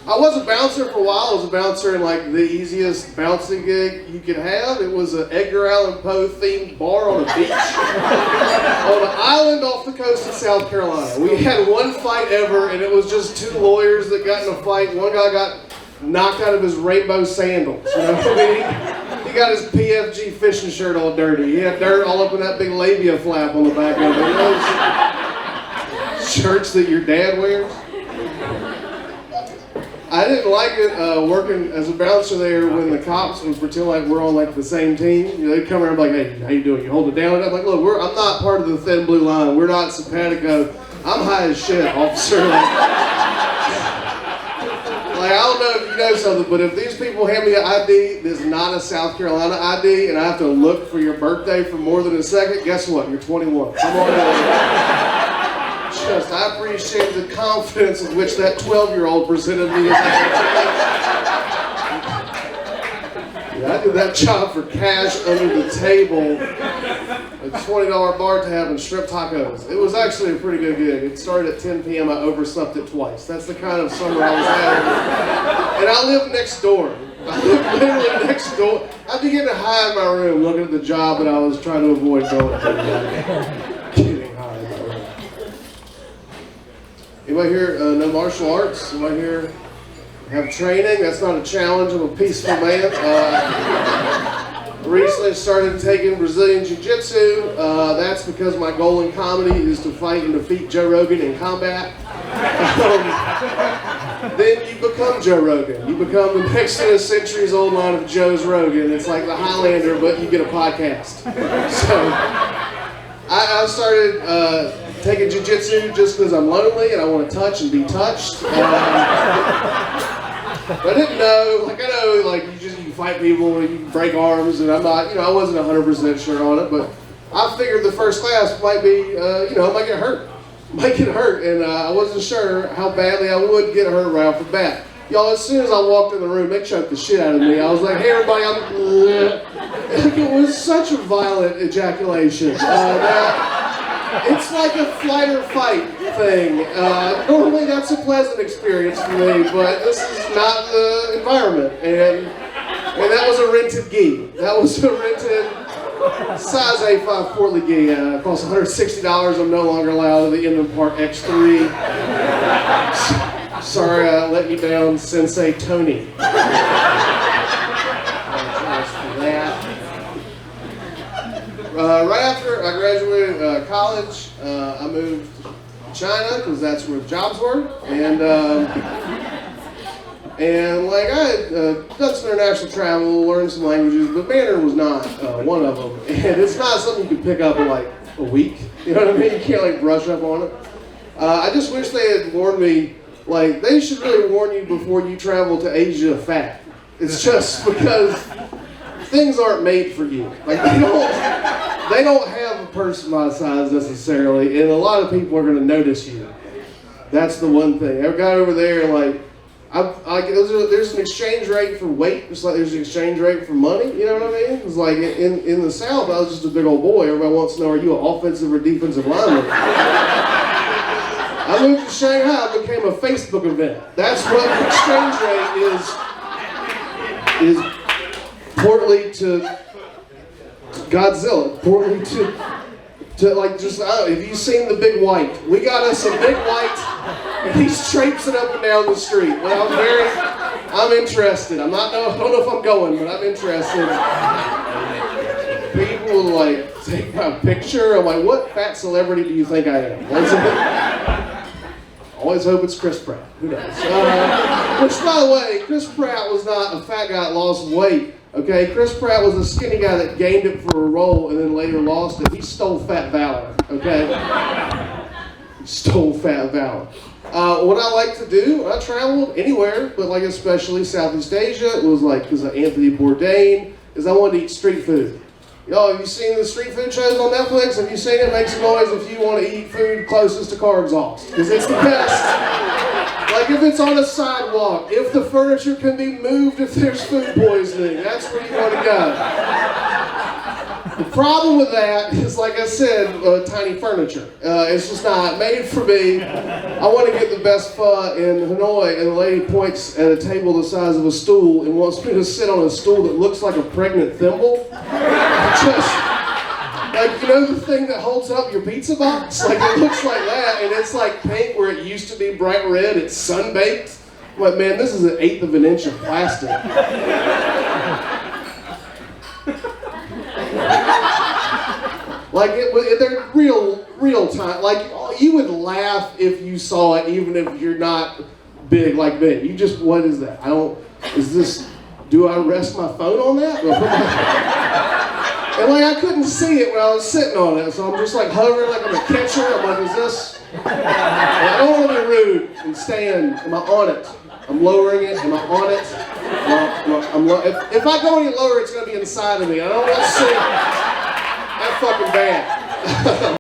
I was a bouncer for a while. I was a bouncer in like the easiest bouncing gig you could have. It was an Edgar Allan Poe themed bar on a beach on an island off the coast of South Carolina. We had one fight ever, and it was just two lawyers that got in a fight. One guy got knocked out of his rainbow sandals. You know what I mean? He got his PFG fishing shirt all dirty. He had dirt all up in that big labia flap on the back of it. You know, those shirts that your dad wears. I didn't like it working as a bouncer there when the cops would pretend like we're on like the same team. You know, they'd come around and be like, hey, how you doing? You hold it down? And I'm like, look, I'm not part of the thin blue line. We're not simpatico. I'm high as shit, officer. Like, I don't know if you know something, but if these people hand me an ID that's not a South Carolina ID and I have to look for your birthday for more than a second, guess what? You're 21. Come on in. I appreciate the confidence with which that 12-year-old presented me. Yeah, I did that job for cash under the table. A $20 bar tab and shrimp tacos. It was actually a pretty good gig. It started at 10 p.m. I overslept it twice. That's the kind of summer I was having. And I lived next door. I lived literally next door. I'd be getting high in my room looking at the job that I was trying to avoid going to. Getting high in my room. Anybody here know martial arts? Anybody here have training? That's not a challenge. I'm a peaceful man. Recently started taking Brazilian Jiu-Jitsu. That's because my goal in comedy is to fight and defeat Joe Rogan in combat. Then you become Joe Rogan. You become the next in a centuries-old line of Joe's Rogan. It's like the Highlander, but you get a podcast. So I started taking jiu-jitsu just because I'm lonely and I want to touch and be touched. But I didn't know, like I know, like you fight people and you break arms, and I'm not, I wasn't 100% sure on it, but I figured the first class might be, I might get hurt. And I wasn't sure how badly I would get hurt right off the bat. Y'all, as soon as I walked in the room, they choked the shit out of me. I was like, hey everybody, like, it was such a violent ejaculation. It's like a flight or fight thing. Normally that's a pleasant experience for me, but this is not the environment. And that was a rented gi. That was a rented size A5 Portly gi. It cost $160. I'm no longer allowed in the Inman Park X3. Sorry I let you down, Sensei Tony. Right after I graduated college, I moved to China because that's where the jobs were, and like I had done some international travel, learned some languages, but Mandarin was not one of them, and it's not something you can pick up in like a week. You know what I mean? You can't like brush up on it. I just wish they had warned me. Like they should really warn you before you travel to Asia fat. It's just because things aren't made for you. Like they don't have a person my size necessarily, and a lot of people are going to notice you. That's the one thing. I got over there like, there's an exchange rate for weight, just like there's an exchange rate for money. You know what I mean? It's like in the South, I was just a big old boy. Everybody wants to know, are you an offensive or defensive lineman? I moved to Shanghai, it became a Facebook event. That's what the exchange rate is Portly to Godzilla. Portly to like just, have you seen the big white? We got us a big white, and he's traipsing up and down the street. Well, I'm interested. I don't know if I'm going, but I'm interested. People like take my picture. I'm like, what fat celebrity do you think I am? Always hope it's Chris Pratt. Who knows? Which, by the way, Chris Pratt was not a fat guy that lost weight. Okay, Chris Pratt was a skinny guy that gained it for a role and then later lost it. He stole fat valor. Okay, he stole fat valor. What I like to do, I traveled anywhere, but like especially Southeast Asia. It was like because of Anthony Bourdain, is I wanted to eat street food. Y'all, have you seen the street food shows on Netflix? Have you seen it? Make some noise if you want to eat food closest to car exhaust. Because it's the best. Like if it's on a sidewalk, if the furniture can be moved, if there's food poisoning, that's where you want to go. The problem with that is, like I said, tiny furniture. It's just not made for me. I want to get the best pho in Hanoi, and the lady points at a table the size of a stool and wants me to sit on a stool that looks like a pregnant thimble. Just, like, you know the thing that holds up your pizza box? Like, it looks like that, and it's like pink where it used to be bright red. It's sun-baked. I'm like, man, this is an eighth of an inch of plastic. Like, they're real time. Like, you would laugh if you saw it, even if you're not big like me. You just, what is that? Do I rest my phone on that? And like, I couldn't see it when I was sitting on it, so I'm just like hovering like I'm a catcher. I'm like, is this? I don't want to be rude and stand. Am I on it? I'm lowering it. Am I on it? If I go any lower, it's going to be inside of me. I don't want to see that fucking bad.